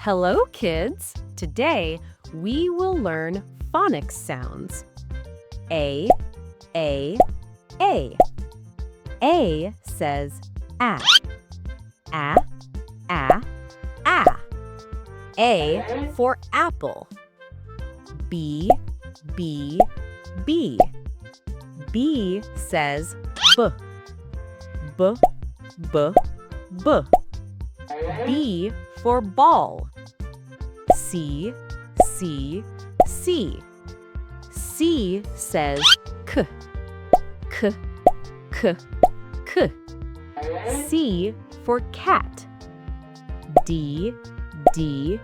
Hello, kids! Today, we will learn phonics sounds. A, A, A. A says A. A, A, A. A for apple. B, B, B. B says B. B, B, B. B for ball. C, C, C. C says K. K, K, K. C for cat. D, D,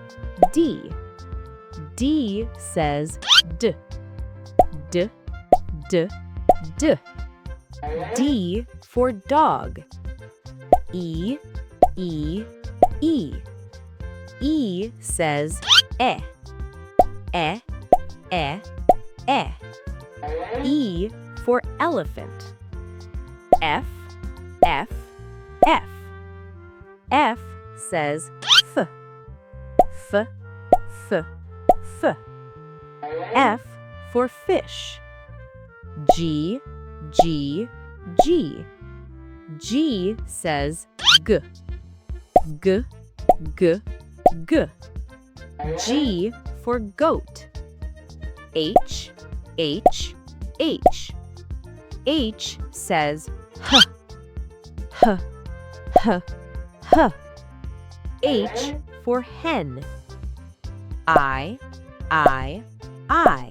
D. D says D. D, D, D. D for dog. E, E, E. E says E. E, E, E. E for elephant. F, F, F. F says F. F, F, F. F for fish. G, G, G. G says G. G, G, G. G for goat. H, H, H. H says H. H, H, H. H for hen. I, I, I.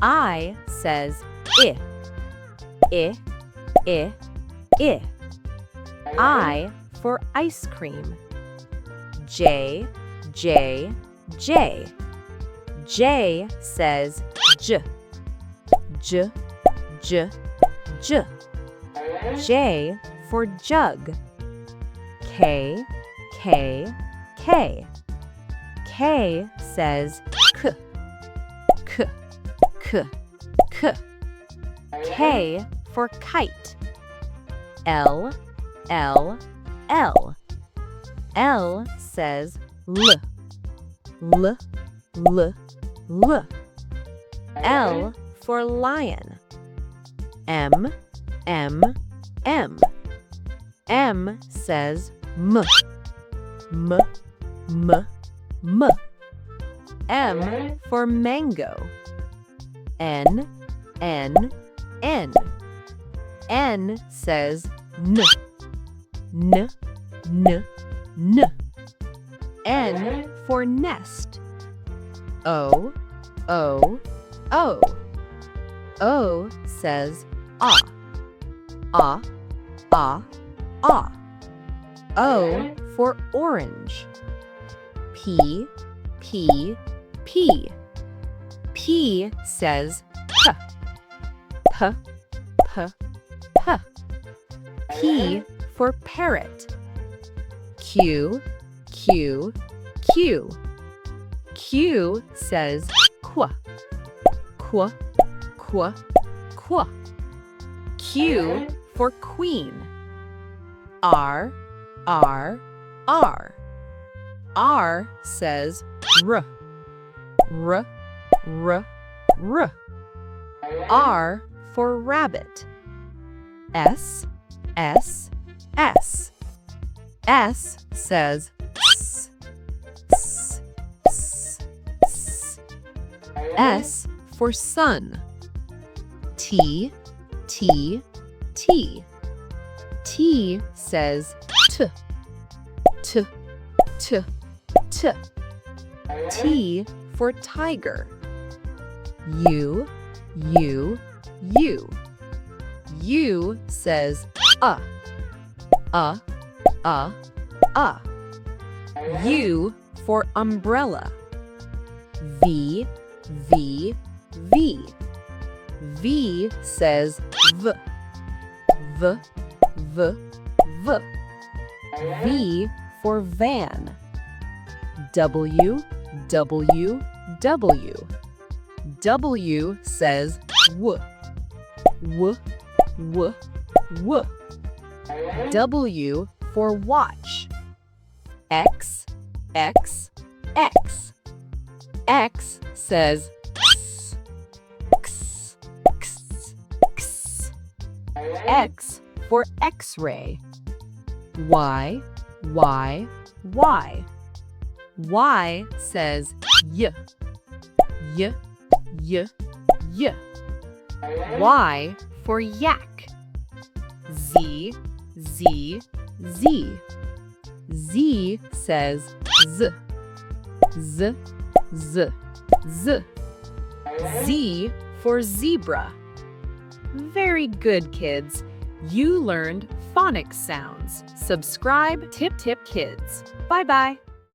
I says I. I, I, I. I for ice cream. J, J, J. J says J. J, J, J. J for jug. K, K, K. K says K. K, K, K. K for kite. L, L, L. L says L. L, L, L. L for lion. M, M, M. M says M. M, M, M. M for mango. N, N, N. N says N. N, N, N. N for nest. O, O, O. O says ah. Ah, ah, ah. O for orange. P, P, P. P says P. P, P, P. P for parrot. Q, Q, Q. Q says Qu. Qu, Qu, Qu. Q for queen. R, R, R. R says R. R, R, R. R for rabbit. S, S, S. S says S, S, S, S. S for sun. T, T, T. T says T. T, T, T. T for tiger. U, U, U. U says U. U for umbrella. V, V, V. V says V. V, V, V. V for van. W, W, W. W says W. W, W, W. W for watch. X, X, X. X says X, X, X, X. X for X-ray. Y, Y, Y. Y says Y, Y, Y, Y. Y for yak. Z, Z, Z. Z says Z, Z, Z, Z. Z for zebra. Very good, kids. You learned phonics sounds. Subscribe, Tip Tip Kids. Bye-bye.